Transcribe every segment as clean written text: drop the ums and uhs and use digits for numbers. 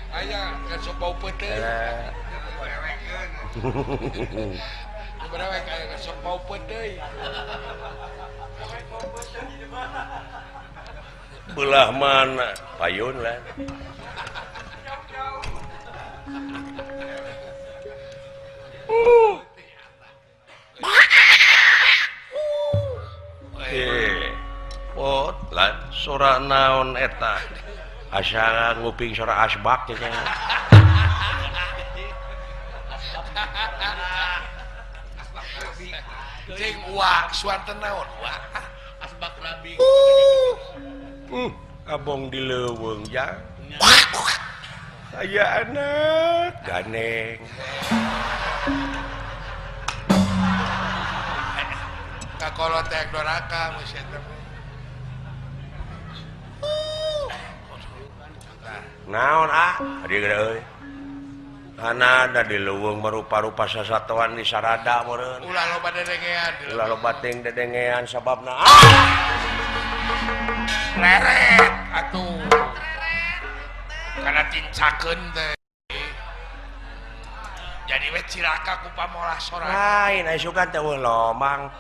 Aya sok bau peuteung. Berapa kayak sok bau peuteung. Belah mana? Payun lah. Pot lah sora naon eta asa nguping sora asbak nya cing uak suanten naon uak asbak nabi abong di leuweung ja aya anak ganeng kakolotek doraka museum naon dia gede euy ada di leuweung merupa-rupa sasatuan di sarada meureun ulah loba dedengean ulah loba ting dedengean sababna leret atuh kana tincakeun teh jadi we ciraka ku pamolah sorangan lain asukan teh lomang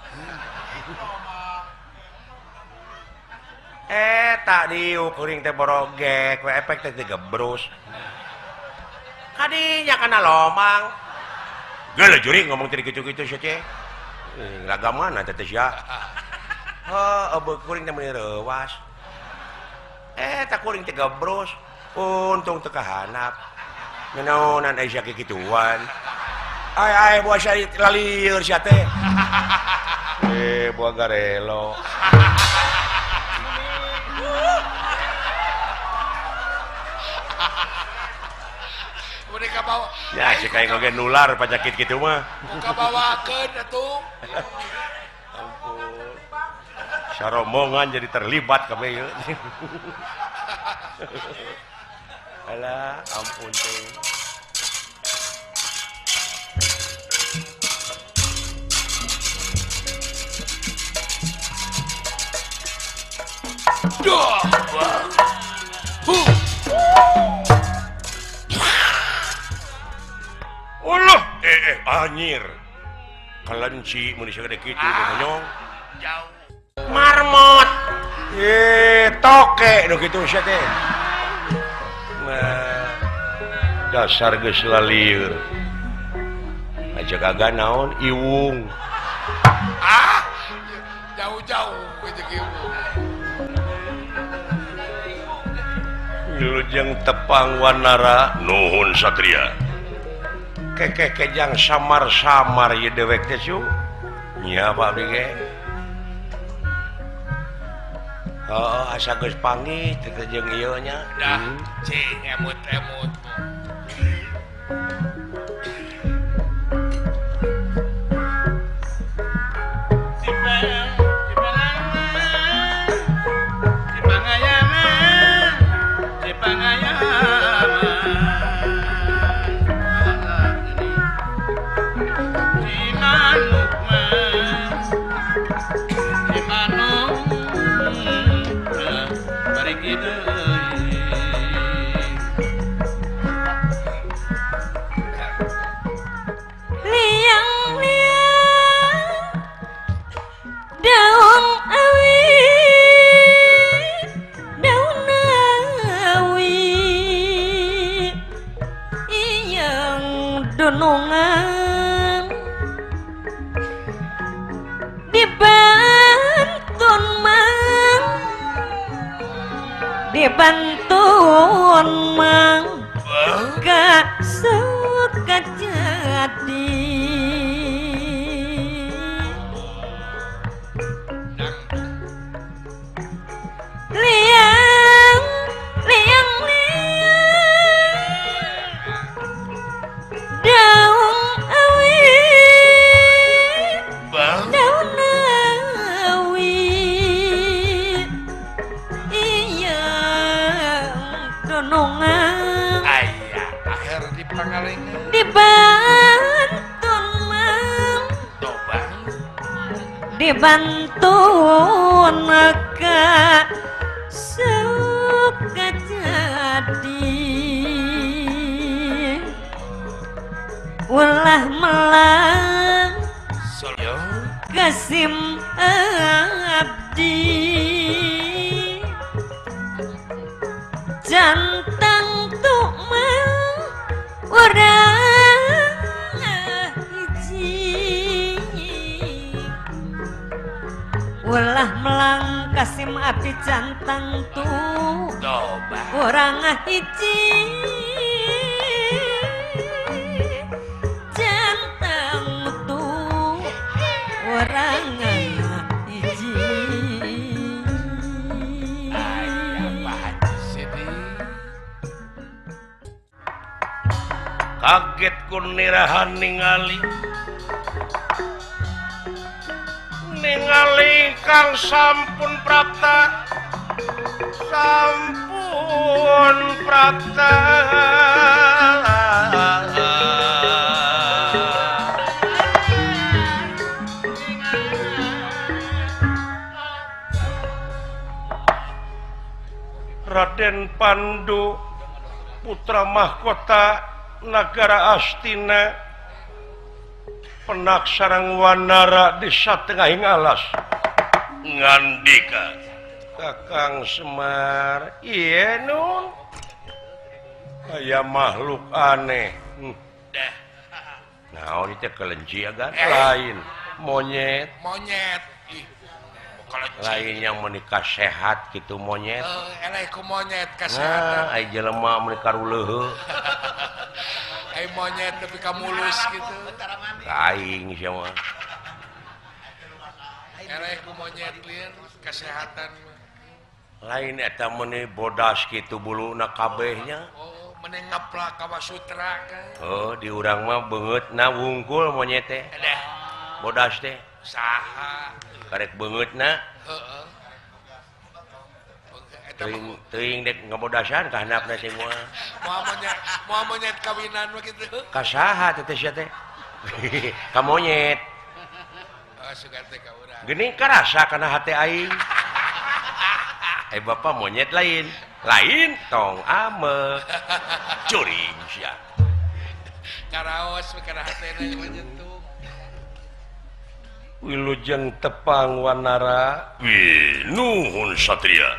tak diuk kuring teh borogek we efek teh digebrus kadinya kana lomang geuleuh juri ngomong teh kitu-kitu sia ce lagamana teh sia eueuh kuring teh meuni reuwas tak kuring teh gebrus untung teu kahanap naonan aya kikituan ai buah sari lalieur sia teh buah garelo mereka bawa ya cek kayak ngoge nular penyakit gitu mah muka bawakeun atuh ampun sarombongan jadi terlibat kabeh yeuh alah ampun teh duh Allah anyir kelenci mun segede kitu monyong jauh marmot toke nu kitu sia teh nah dasar geus lalieur aja kagak naon iwung jauh-jauh we jeung iwung wilujeng tepang wanara nuhun satria kekejang samar-samar ye dewek teh su nya Pak abdi ge asa geus panggih teh jeung ieu nya dah cing emut-emut dunungan dibantun mang gak suka jadi liang daun awi iya donongan akhir di pangalengan dibantun mang dobang dibantun gak suka jadi Kasim abdi jantang tu'mang urang hiji ulah melang Kasim abdi jantang tu urang hiji jantang tu urang hiji kaget kunirahan ningali kang sampun prakta Raden Pandu putra mahkota Nagara Astina penak sareng wanara di satengahing alas ngandika Kakang Semar ieu nun aya makhluk aneh naon itu kelenci agan lain monyet ih kelenci lain yang menikah sehat gitu monyet eleh ku monyet kasehatan ai jelema menikah uleuh monyet tapi kamulus gitu aing sia mah eleh ku monyet lieur kesehatan lain eta meuni bodas kitu buluna kabehnya meuni ngaplak Kama Sutra kan di urang mah beungeutna wungkul monyet teh bodas teh saha karek beungeutna heeh teuing dek ngabodasan ka handapna teh moal monyet kawinan mah kitu ka saha teh sia teh ka monyet sugan teh ka urang geuning karasa kana hate aing bapak monyet lain tong ame curing sia karaos kana hatena mah jentung wilujeng tepang wanara nuhun satria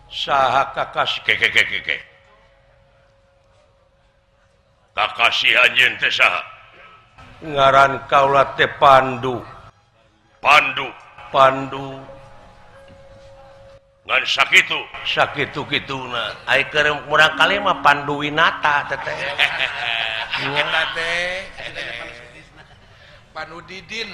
saha kakasih ke kakasih anjeun teh saha ngaran kaula teh Pandu ngan sakitu kituna ai keur murang kali mah Pandu Winata teteh eta teh Pandu Didin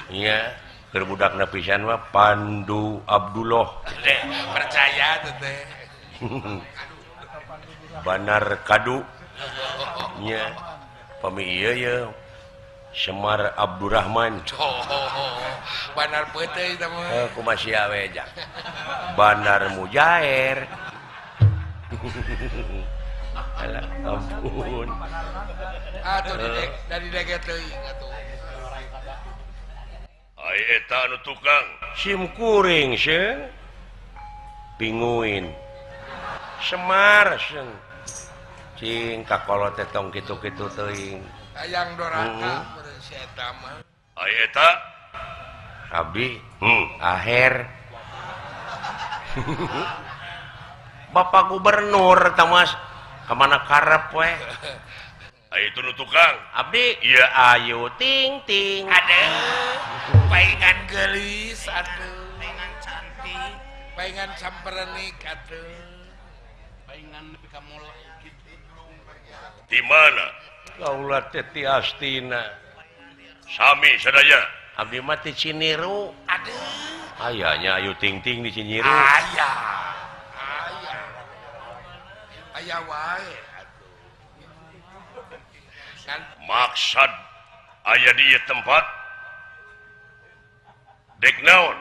iya keur budakna pisan mah Pandu Abdullah percaya teteh Banar Kadu nya pami ieu ye Semar Abdurrahman Banar peuteuy eta mah kumaha we jak Banar Mujair alah ampun atuh dari dege teuing atuh ai eta anu tukang sim kuring seun pinguin Semar seun cing kakolot teh tong kitu-kitu teuing hayang doraka meureun si eta mah ai eta abdi aher Bapak Gubernur tamas kemana karep we ai itu nu tukang abdi ieu ayu ting ting aduh paingan geulis atuh paingan cantik paingan samperenik atuh paingan nepi ka mola kitu di mana kaula teh ti Astina sami sadaya abdi mah ti Ciniru aduh ayanya ayu ting ting di Ciniru aya wae kan maksud aya di tempat dek naon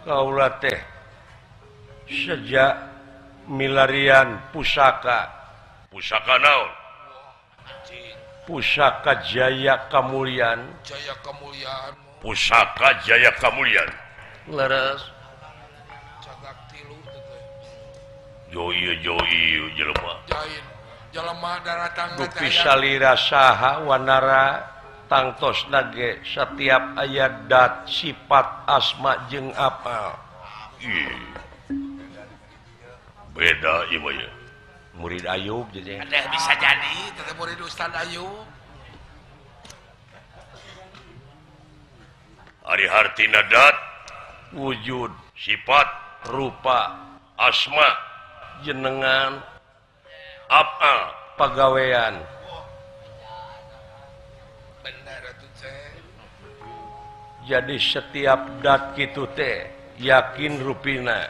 kaula teh sejak milarian pusaka naon pusaka Jaya Kamulyan pusaka Jaya Kamulyan leres cadak tilu teh jo ieu jelema jelema darah tangga dupi salira saha wanara tangtos nage setiap ayat dat sifat asma jeung apa beda ieu mah murid Ayub jadi ada bisa jadi tetap murid Ustaz Ayub ari hartina dat wujud sifat rupa asma jenengan apa pagawean benar atuh teh jadi setiap dat kitu teh yakin rupina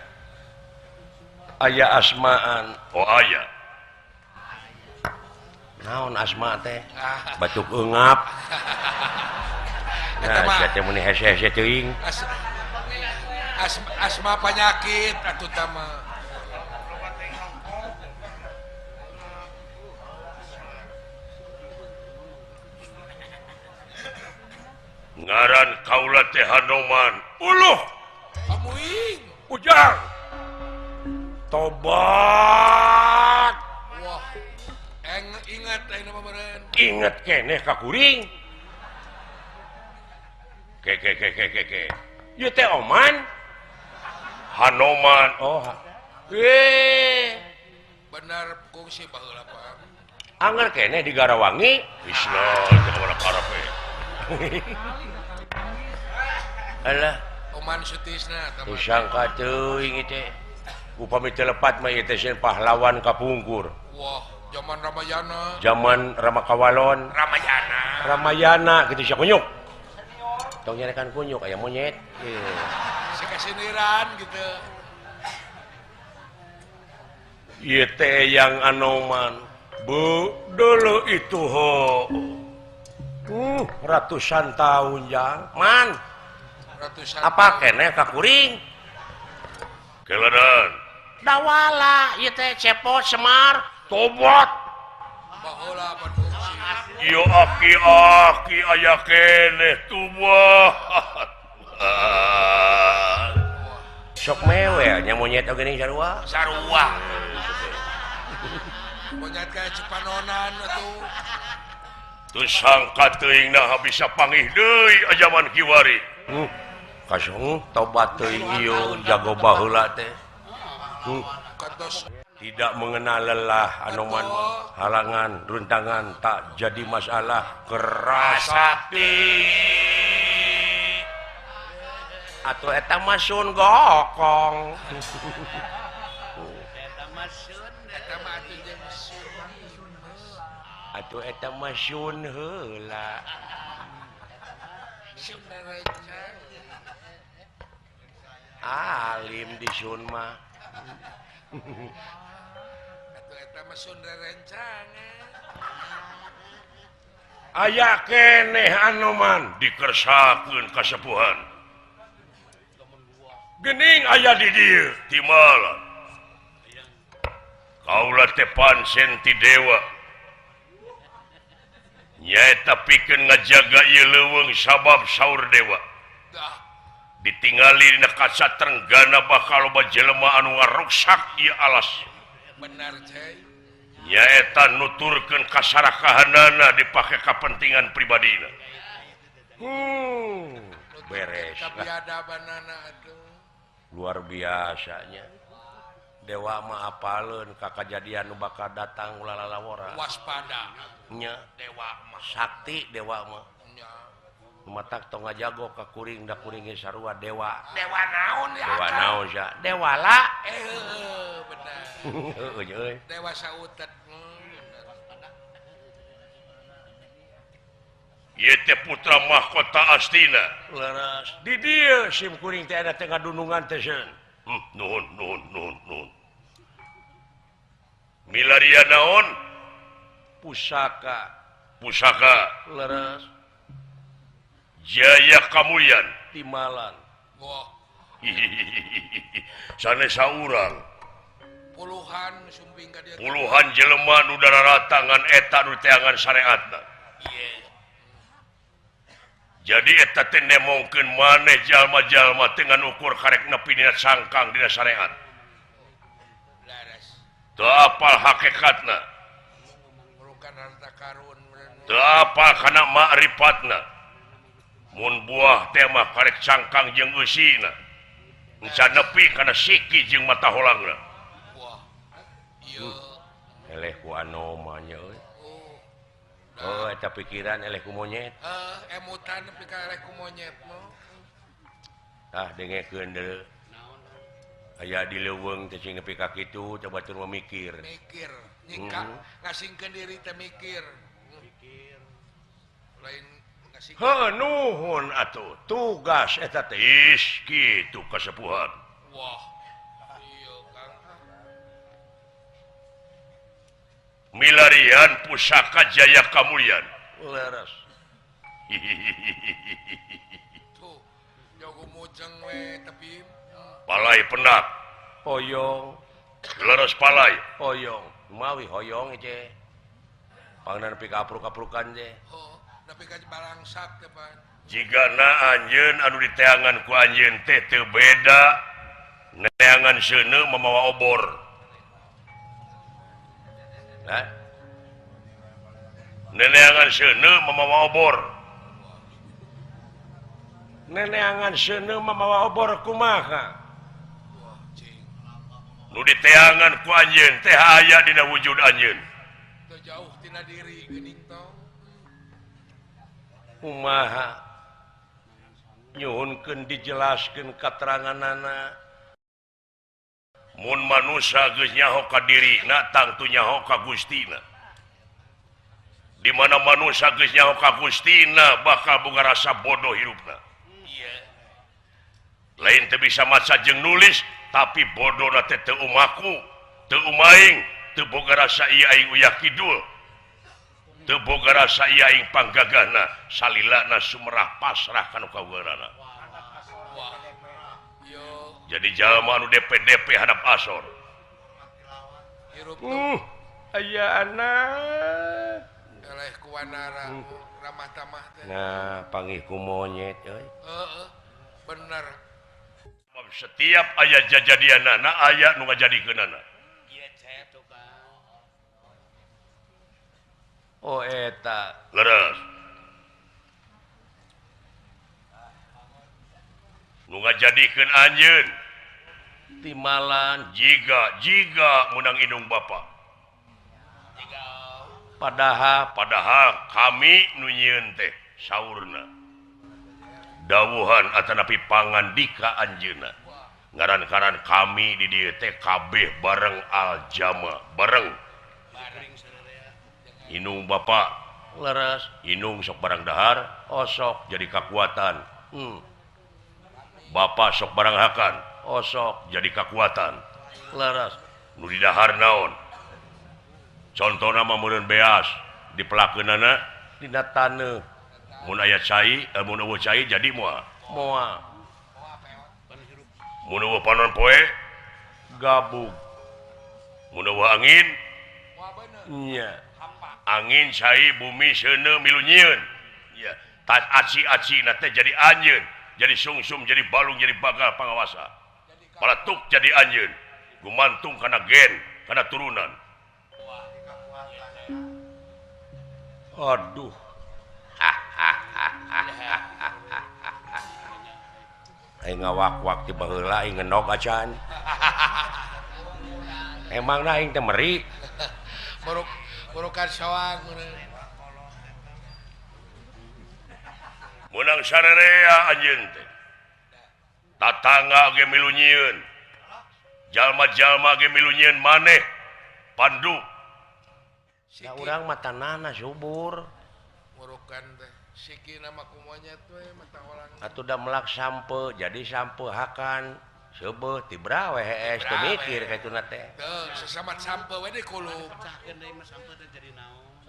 aya asmaan oh aya naon asma teh batuk eungap nah sia teh muni hese-hese teuing asma penyakit atuh tama ngaran kaula teh Hanoman uluh amuing ujang tobat wah ingat ayeuna mah meureun inget keneh ka kuring ke ieu teh oman Hanoman oh benar kungsi baheula Pak anger keneh di Garawangi Isna jangan karepe alah Oman Sutisna tama disangka teuing ieu teh upami teu lepat mah ieu teh pahlawan kapungkur wah zaman Ramayana zaman Ramakawalon Ramayana gitu sia kunyuk tong nyarekan kunyuk aya monyet si kasiniran gitu ieu teh yang Anoman bu dulu itu ho ratusan tahun jang man ratusan apa keneh ka kuring keledan dawala ieu teh cepot Semar tobat baheula pan kungsi yo aki aya keneh tubuh sok mewe nya monyet oge ning sarua monyet kayak Cepanonan atuh teu sangka teuing nah bisa panggih deui ajaman kiwari kasung tobat teuing ieu jago baheula teh kantos tidak mengenal lelah Anoman halangan runtangan tak jadi masalah kerasakti atau eta masun gokong eta mah atuh jeung atau eta masun heula alim di sun mah atuh eta mah Sunda rencangan aya keneh Anoman dikersakeun kasepuhan geuning aya di dieu timala kaula teh pancen ti dewa nyaeta pikeun ngajaga ieu leuweung sabab saur dewa ditinggali dina kaca trenggana bakal loba jelema anu ngaruksak ieu alas benar cai nyaeta nuturkeun kasarakahanana dipake kapentingan pribadina beres kabiadabanana atuh luar biasanya dewa mah apaleun ka kajadian nu bakal datang ulah lalawora waspada nya dewa mah sakti dewa mah nya matak tong ngajago ka kuring da kuring ge sarua dewa dewa naon ya dewa naon sia dewala benar heuh euy dewa sautet ieu teh putra mahkota Astina leres di dieu sim kuring teh ada teh ngadunungan teh seun nuhun milaria naon pusaka leres Jaya Kamulyan Timalan. Wah. Sanes saurang. Puluhan sumping ka dia. Puluhan jelema nu dararatangan eta nu teangan syariatna. Iya. Jadi eta teh nemongkeun maneh jalma-jalma dengan ukur karek nepi dina sangkang dina syariat. Laras. Teu apal hakikatna. bukan harta karun teu apa kana ma'rifatna mun buah teh mah karek cangkang jeung eusina encan nepi kana siki jeung mata holangna wah ieu eleh ku anoma nya euy oh eta pikiran eleh ku monyet emutan nepi ka eleh ku monyet mah tah dengekeun deuleu aya di leuweung teh sing nepi ka kitu coba tur memikir mikir nyingka ngasingkeun diri teh mikir lain ngasih nuhun atuh tugas eta teh kitu kasepuhan wah iya Kang milarian pusaka Jaya Kamulyan leres tuh jago mujeng we tapi palai penak hoyong leres palai hoyong mawi hoyong ice pangna nepi ka apruk-aprukan je oh nepi ka balangsak teh pan jigana anjeun anu diteangan ku anjeun teh teu beda neangan seuneu mamawa obor nah neneangan seuneu mamawa obor neneangan seuneu mamawa obor kumaha wah cing nu diteangan ku anjeun teh aya dina wujud anjeun teu jauh tina diri geuning tong kumaha nyuhunkeun dijelaskeun kateranganana mun manusia geus nyaho ka dirina tangtu nyaho ka Gustina di mana manusia geus nyaho ka Gustina bakal boga rasa bodoh hidupna iya lain teu bisa maca jeung nulis tapi bodohna teh teu umaku teu umaing teu boga rasa ieu aing uyah kidul teu boga rasa ieu aing panggagahna salilana sumerah pasrah kana kaweurana wah yo jadi jalma anu DP hadap asor hirup tuh aya anak eleh ku wanara ramah tamah teh nah panggih ku monyet euy heeh bener setiap aya jajadianana aya nu ngajadikeunana oh eta leres nu ngajadikeun anjeun timalan jiga menang indung bapa padahal kami nu nyieun teh saurna dawuhan atanapi pangandika anjeunna ngaran-ngaran kami di dieu teh kabeh bareng aljama bareng indung bapa leres indung sok barang dahar osok jadi kekuatan Bapak sok barang hakan osok jadi kekuatan leres nu di dahar naon contohna mah meureun beas dipelakeunana dina taneuh mun aya cai mun eueuh cai jadi moal moal mun eueuh panon poe gabung mun eueuh angin wah bener nya angin cai bumi seuneu milu nyieun ya tas aci-acina teh jadi anjeun jadi sungsum jadi balung jadi bagal pangawasa palatuk jadi anjeun gumantung kana gen kana turunan aduh aing ngawak-wak ti baheula aing ngenog acan emangna aing teh meri murukan sawang menang sarerea anjeun teh tatangga ge milu nyieun jalma-jalma ge milu nyieun maneh pandu da urang matanana subur murukan teh siki nama ku monyet we mata orang atuh da melak sampe jadi sampe hakan seubeuh ti brawe hees teu mikir kaituna teh teu sesamat sampe we deui kulub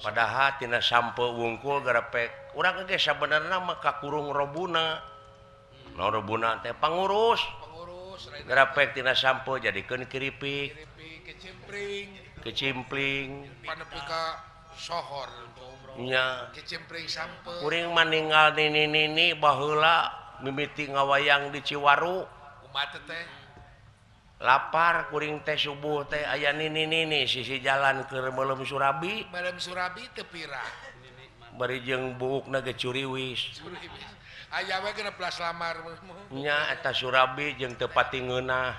padahal tina sampe wungkul garepek urang ge sabenerna mah kakurung robuna naon robuna teh pangurus garepek tina sampe jadikeun kiripik kecimpring panepi ka sohor nya kecimpring sampe kuring maninggal nini baheula mimiti ngawayang di Ciwaru kumaha teh lapar kuring teh subuh teh aya nini sisi jalan ke belum Surabi Madam Surabi tepira bari jeung buukna ge curiwis aya we kena belas lamar nya eta Surabi jeung teu pati ngeunah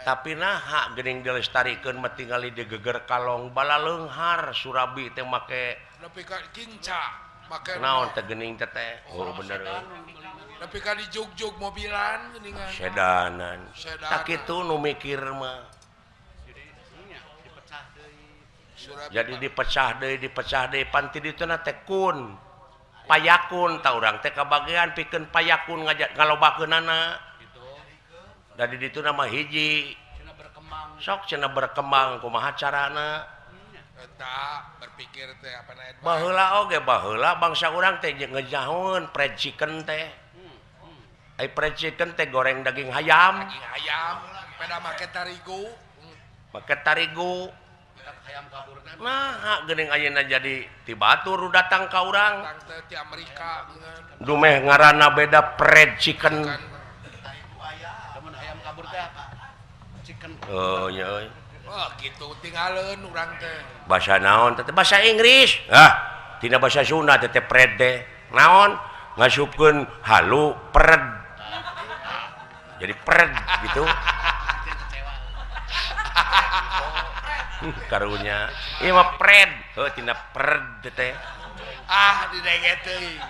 tapi naha geuning dilestarikeun mah tingali di geger kalong bala leunghar Surabi teh make nepi ka kinca make naon teh geuning teh oh bener nepi ka di jog-jog mobilan geuningan sedanan tak kitu nu mikir mah jadi dipecah deui panti ditu na teh kun payakun tah urang teh kabagean pikeun payakun ngalobakeunana dari ditu nama hiji sok cenah berkembang kumaha carana eta berpikir teh apa na baheula oge baheula bangsa urang teh ngejahoeun fried chicken teh ai fried chicken teh goreng daging ayam pada make tarigu nah geuning ayeuna jadi tibatur datang ka urang di Amerika dumeh ngaranna beda fried chicken oh nya euy wah kitu tinggalin urang teh bahasa naon teh bahasa Inggris tina bahasa Sunda teh fried teh naon ngasupkeun halu pred jadi pred gitu karunya ieu mah pred heuh tina pred teh didenge teuing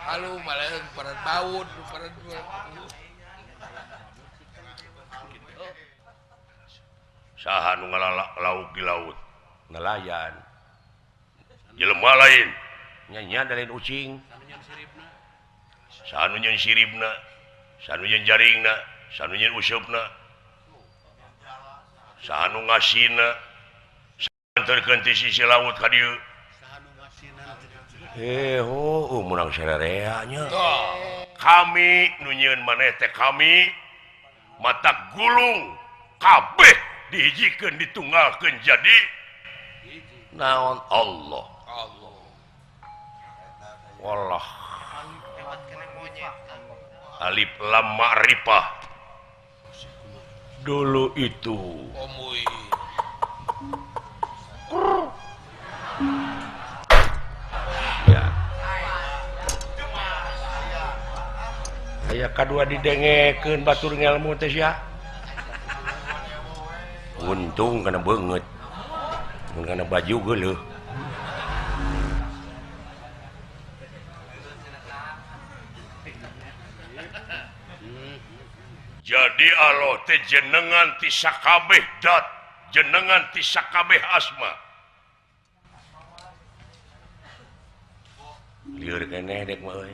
halu maleun pred baud pred saha nu ngalauk di laut nelayan jelema lain nya lain ucing sanu nyeun siribna sanu nyeun jaringna sanu nyeun usupna sanu ngasina santerkeun ti sisi laut ka dieu munang sarerea nya kami nu nyieun maneh teh kami mata gulung kabeh dihijikeun ditunggalkeun jadi naon Allah wallah alif lam ma'rifah dulu itu omui ya aya kadua didengekeun batur ngelmu teh sia untung kana beungeut mun kana baju geuleuh jadi Allah teh jenengan ti sakabeh dat jenengan ti sakabeh asma lieur keneh dek mah euy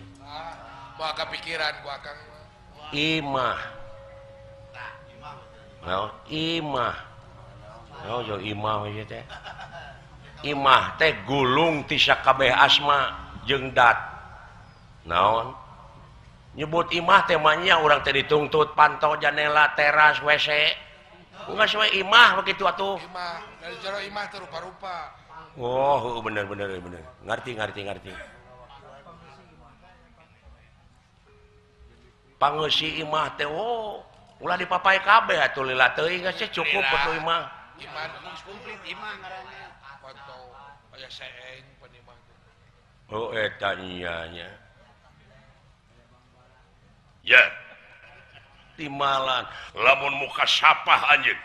moal kepikiran ku akang imah naon imah naon jo imah ieu teh imah teh gulung ti sakabeh asma jeung dat naon nyebut imah teh manya urang teh ditungtut pantau jendela teras WC geus we imah begitu atuh imah dari jero imah teh rupa-rupa oh bener ngarti pangeusi imah teh ulah dipapai kabeh atuh lila teuing geus cukup atuh imah komplit imah ngaranna foto aya seeng penimah oh eta nya ya timalan lamun muka sapah anjeun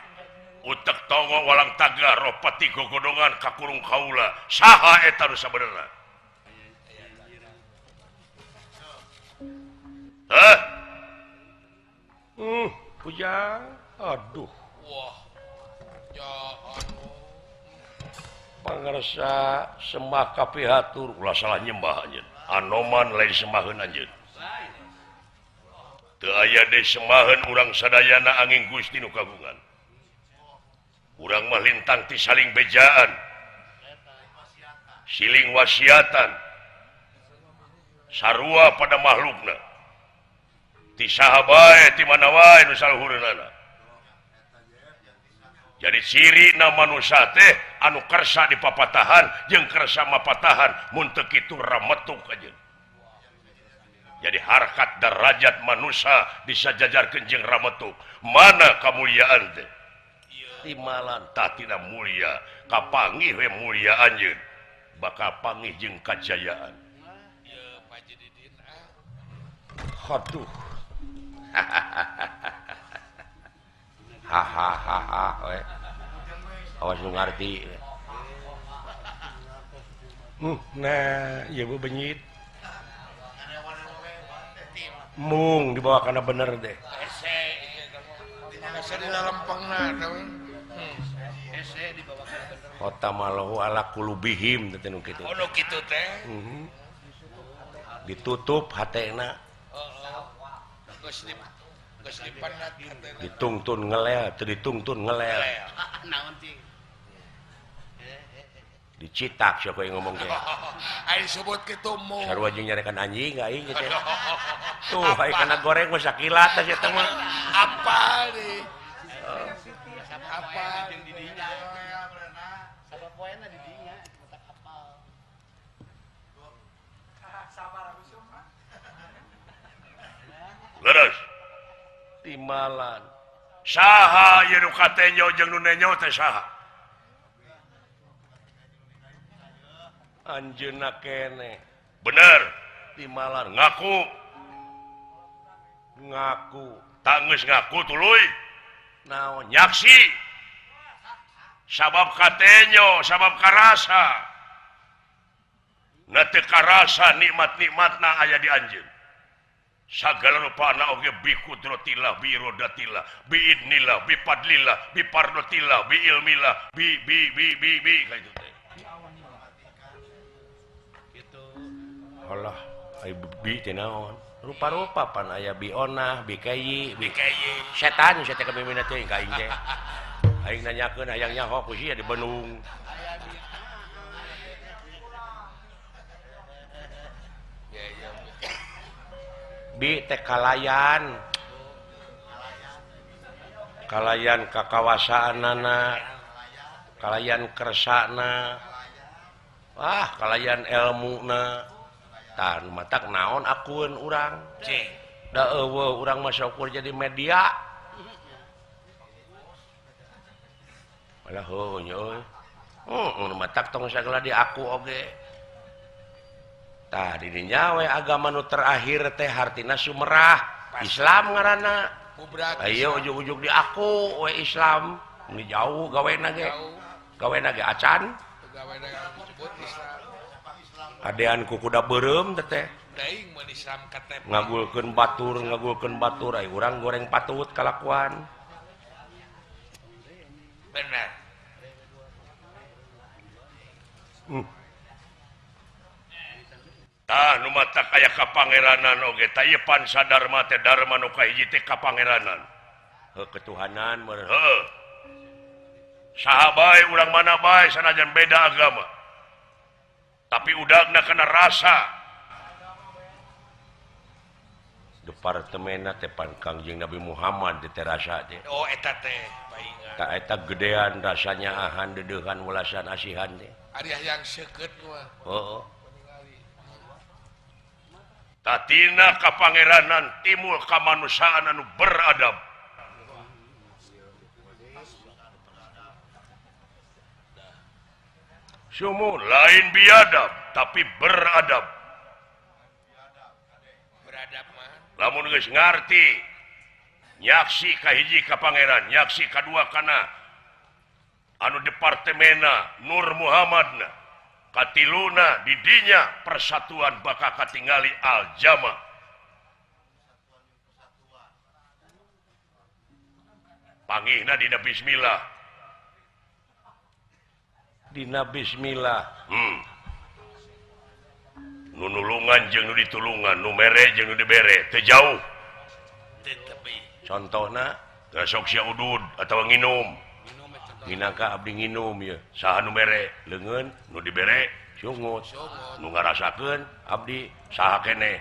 utek tongo walang taga roh pati gogodongan kakurung kaula saha eta nu sabenerna pujang aduh wah ya anu pangarsa sembah kapihatur ulah salah nyembah anjeun anoman lain sembaheun anjeun teu aya deui sembaheun urang sadayana angin Gusti nu kagungan urang mah lintang ti saling bejaan siling wasiatan sarua pada makhlukna ti saha bae ti mana wae nu saluhureunana jadi ciri na manusia teh anu kersa dipapatahan jeung kersa mapatahan mun teu kitu rametuk aja jadi harkat derajat manusia disajajarkeun jeung rametuk mana kamuliaan teh timalan tak tidak mulia kapanggih we mulia anjeun bakal panggih jeung kajayaan aduh hahaha we awas nu ngarti nah ieu benyit mung dibawa kana bener deh ese di dalam pengna ese dibawa kana bener kota malahu ala kulubihim teh nu kitu oh nu kitu teh ditutup hatena geus dipanat hatena ditungtun ngelel teu ditungtun ngelel naon ting dicitak siapa yang ngomong teh ai disebut kitu mung sarua jeung nyarekan anjing aing teh tuh ai kana goreng mah sakilat teh eta mah apa nih apa jeung di dinya sabab poena di dinya matak apal sabar kusum leres timalan saha ieu nu katenyo jeung nu nenyo teh saha anjeunna kene bener timalan ngaku tak geus ngaku tuluy naon nyaksi sabab katenyo sabab karasa na teu karasa nikmat-nikmatna aya di anjeun sagala rupana oge bi kudratillah bi iradatillah bi idnillah bi fadlillah bi pardotillah bi ilmillah bi kaitu teh Allah ai bi teh naon rupa-rupa pan aya bionah bikayi setan saya teh kamimina teh ka aing teh aing nanyakeun hayang nyaho ku sia di Bandung bi teh kalayan kakawasaanana kalayan kersana kalayan ilmuna tan matak naon akun urang da eueuh urang mah syukur jadi media malah heuh nya euy matak tong sagala di aku oge tah di dinya we agama nu terakhir teh hartina sumerah Islam ngaranna ayo ujug-ujug di aku we Islam ini jauh gawena ge acan gawena disebut Islam adean ku kuda beureum teh daing mun Islam KTP ngagulkeun batur ai urang goreng patut kalakuan benar tah nu matak aya kapangeranan oge tah ieu pan sadarma teh dharma nu kahiji teh kapangeranan ketuhanan meureun heuh saha bae urang mana bae sanajan beda agama tapi udagna kena rasa departemenna teh pan Kangjeng Nabi Muhammad teh rasa teh oh eta teh paingan tak eta gedean rasanya ahan dedeuhan welasan asihan teh ari yang seukeut mah heuh tatina kapangeranan timbul kamanusiaan anu beradab sumur lain biadab tapi beradab mah lamun geus ngarti nyaksi kahiji ka pangeran nyaksi kadua kana anu departemena Nur Muhammadna katiluna di dinya persatuan bakal katingali al-jama pangihna dina bismillah nu nulungan jeung nu ditulungan nu mere jeung nu dibere teu jauh contohna sok sia udud atawa nginum minangka abdi nginum ya saha nu mere leungeun nu dibere sungut nu ngarasakeun abdi saha keneh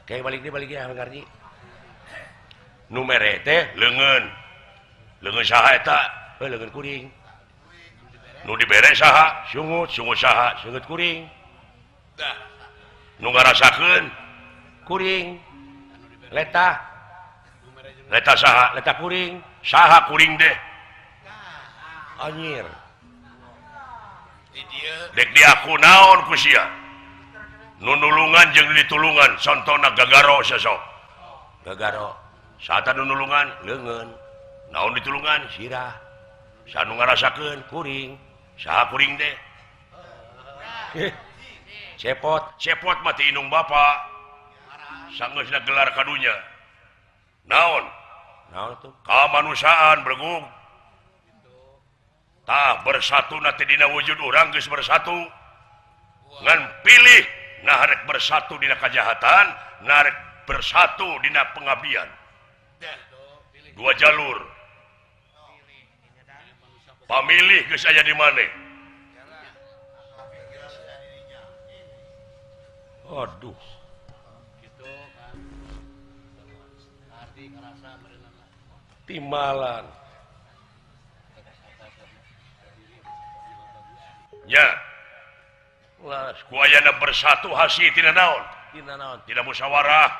kayak balik ya ngarti nu mere teh leungeun saha eta leungeun kuring nu dibere saha sungut saha sungut kuring nu ngarasakeun kuring leta saha leta kuring saha kuring deh anjir dek di aku naon ku sia nu nulungan jeung ditulungan contona gagaro sesok gagaro saata nu nulungan leungeun naon ditulungan sirah sa nu ngarasakeun kuring saha kuring deh cepot mati inung bapa sanggeusna gelar kadunya naon tuh kamanusiaan bergung tah bersatu nanti dina wujud urang geus bersatu ngan pilih narek bersatu dina kajahatan narek bersatu dina pengabdian dua jalur pamilih geus aya di maneh aduh timalan nya kuayana bersatu hasi tina naon tina musyawarah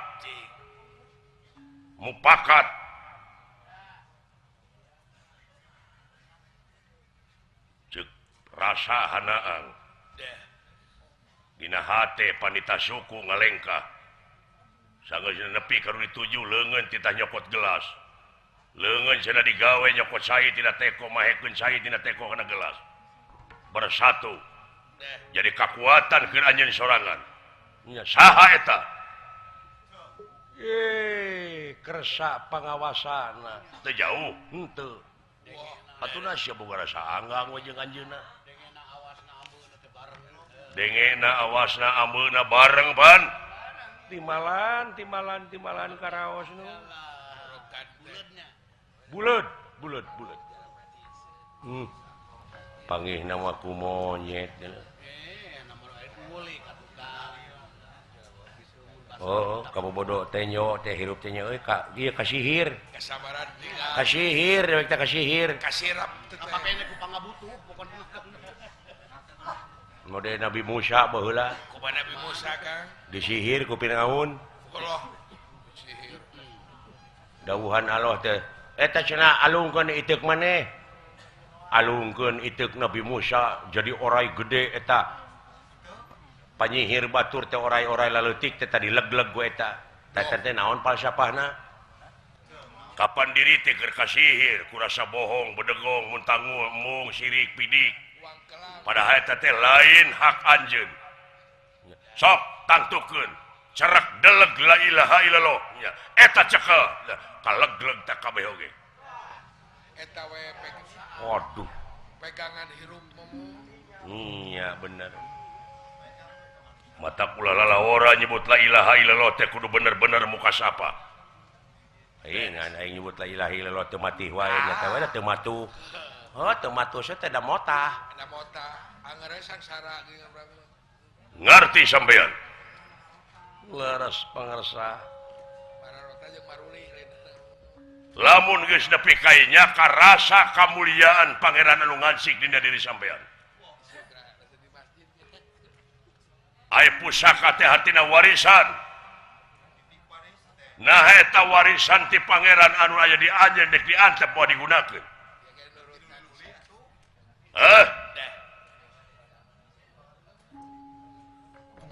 mupakat cek rasa hanaang dina hate panita suku ngalengkah sanggeusna nepi ka dituju leungeun titah nyokot gelas leungeun cenah digawe nyokot cai tina teko mahekeun cai tina teko kana gelas bersatu jadi kekuatan keur anjeun sorangan saha eta kersa pangawasana teu jauh henteu atuna sia boga rasa anggang we jeung anjeunna dengena awasna ambeuna bareng pan timalan karaos nu buleud panggih nama ku monyet oh kamu bodoh tenyo teh hirup tenyo euy ka ieu kasihir Kesabaran kasihir dewek teh kasihir kasirap teh. Apa pene ku pangabutuh pokona. mode Nabi Musa baheula Ku Nabi Musa Kang. disihir ku Firaun Allah sihir. dawuhan Allah teh eta cenah alungkeun iteuk maneh alungkeun iteuk Nabi Musa jadi orai gede eta panyihir batur teh orai-orai laleutik teh tadi leg-leg ku eta teh naon falsafahna kapan diri teh keur kasihir kurasa bohong bedegong muntang mung sirik pidik padahal eta teh lain hak anjeun sok tangtukeun cerak deleg la ilaha illallah nya eta cekel kaleg-leg teh kabeh oge Eta we waduh pegangan hirup momo. iya bener mata kula lalawara nyebut la ilaha illallah teh kudu bener-bener muka sapa ngan aing nyebut la ilaha illallah teu matih wae nya teh we teu matuh teu matuh teh teh da motah Ada mota anggeure sangsara geus berapa. ngarti sampean leres pangarsa Mararota jeung maruli lamun geus nepi ka ieu ka rasa kamuliaan pangeran anu ngansik dina diri sampean aya pusaka teh hartina warisan nah eta warisan ti pangeran anu aya di anjeun dek diantep poe digunakeun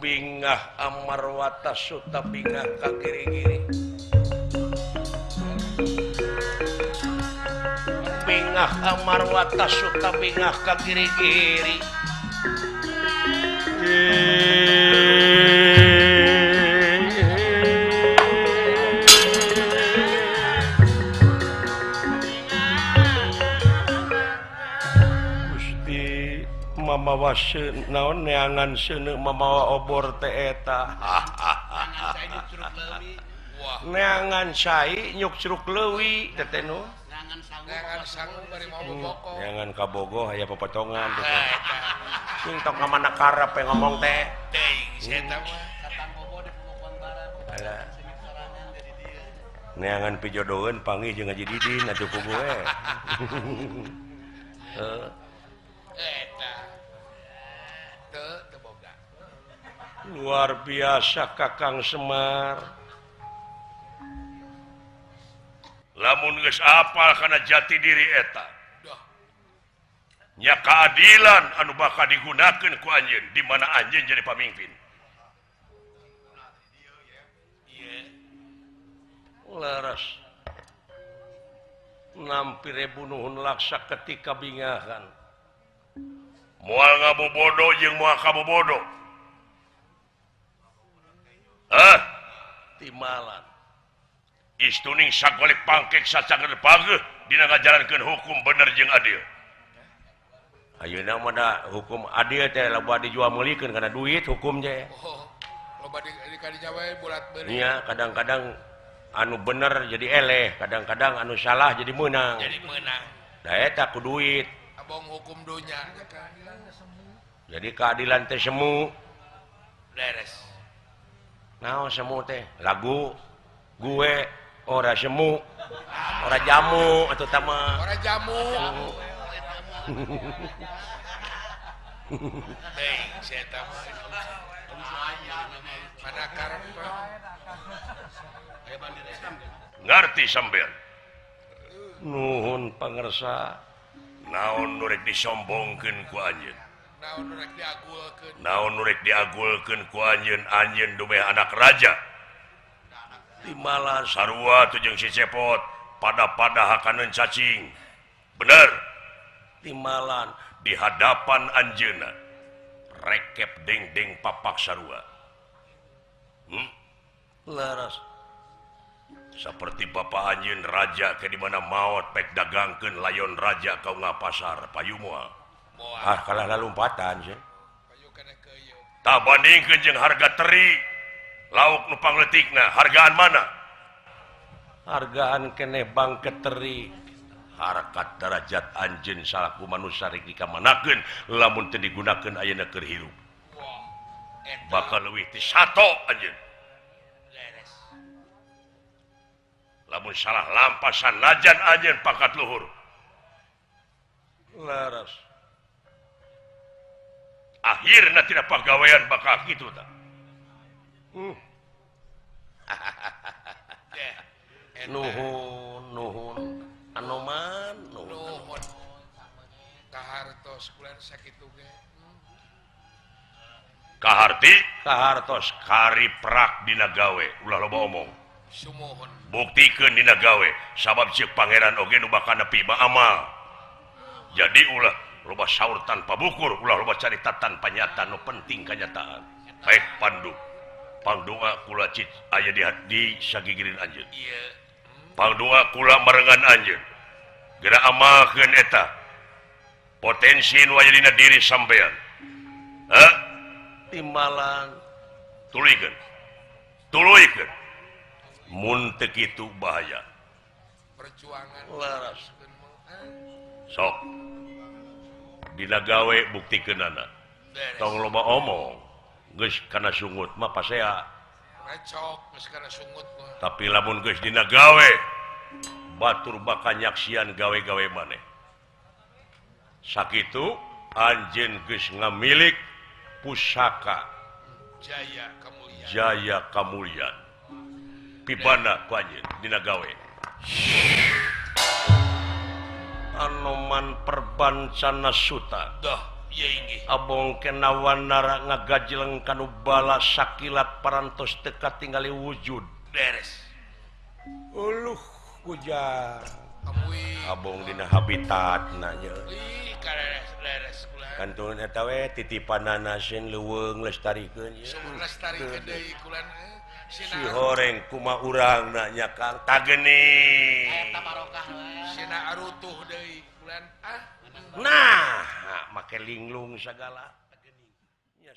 bingah amarwata suta bingah ka giri-giri bingah amarwata suta bingah ka giri-giri Gusti mamawa naon neangan seuneu mamawa obor teh eta Saya nyucruk leuwih. neangan cai nyuk curug leuwih teh teh nu Ngangan sangu. Jangan sanggup bari mau boboko. neangan kabogoh aya pepotongan teh Nah, eta sing tok ka mana karep yang ngomong teh teuing eta mah. Satang bobo di pemukon barat. Alah. Seni sorangan dari dia. neangan pijodoheun panggih jeung ngaji didin atuh ku gue Eta. Teu boga. luar biasa Kakang Semar. Lamun geus apal kana jati diri eta nya keadilan anu bakal digunakeun ku anjeun di mana anjeun jadi pamimpin. Laras nampire bunuhun laksa ketika bingahan Moal ngabobodo jeung moal kabobodo. timalan Istuning sagolik pangkek sacangeun pageuh dina ngajalankeun hukum bener jeung adil. ayeuna mah da hukum adil teh loba dijual meulikeun kana duit hukum teh. Loba di kadinya wae bulat beuri. Iya, kadang-kadang anu bener jadi eleh, kadang-kadang anu salah jadi menang. Jadi menang. Da eta ku duit. Abong hukum dunya. Jadi keadilan teh semu. Beres. Naon semu teh? Lagu gue ora semu. Ora jamu atuh tah mah. Ora jamu. Teuing si eta mah. Mana karep Ngarti sampean? Nuhun pangersa. Naon nu rek disombongkeun ku anjeun? naon rek diagulkeun. Naon nu rek diagulkeun ku anjeun? Anjeun dumeh anak raja. Timalan Sarua tu jeung si Cepot pada hakaneun cacing. Bener, timalan di hadapan anjeunna rekep deng-deng papak sarua. laras Seperti bapak anjeun raja ke di mana maot pek dagangkeun layon raja kau ngapasar payu moal. kalah lalumpatan sih. Payu kana keuyeum. Tak bandingkeun jeung harga teri lauk nu pangletikna hargaan mana? Hargaan keneh bangket teri. Harkat derajat anjeun salaku manusia rek dikamanakeun lamun teu digunakeun ayeuna keur hirup. Bakal leuwih ti 1 anjeun. Beres. Lamun salah lampasan najan anjeun pangkat luhur. Laras Akhirna tidak pagawean bakal kitu tah. nuhun anoman nuhun. Nuhun. Kahartos kulan sakitu ge. Kaharti Kahartos kariprak dina gawe ulah loba omong. Sumuhun. Buktikeun dina gawe sabab ceuk pangeran oge nu bakal nepi mah amal. Jadi ulah loba saur tanpa bukur, ulah loba carita tanpa nyata nu penting kanyataan. Baik pandu. Pangdoa kula cit aya di sagigirin anjeun. Iya. Pangdoa kula marengan anjeun. Geura amalkeun eta. Potensi nu aya dina diri sampean. timalan Tuluykeun. Tuluykeun. Mun teu kitu bahaya. Perjuangan. laras Sok. Dina gawe buktikeunana. Beres. Tong loba omong. Geus kana sungut mah pasea. Recok geus kana sungut mah. Tapi lamun geus dina gawe batur bakal nyaksian gawe-gawe maneh. Sakitu anjeun geus ngamilik pusaka Jaya kemuliaan. jaya kamulyan. Pibana ku anjeun dina gawe. anoman perbancana suta Dah, iya inggih. abong kenawan nara ngagajleng kanu bala sakilat parantos teka tinggali wujud Beres. uluh kujang Amui. abong dina habitat nanya Ih, beres kulan. kantun eta we titipanana sin leuweung lestarikeun Sumur lestarikeun deui kulan. si horeng kuma urang nanya kang tageni Eta barokah lah. Sina arutuh deui kulan. nah make linglung sagala nya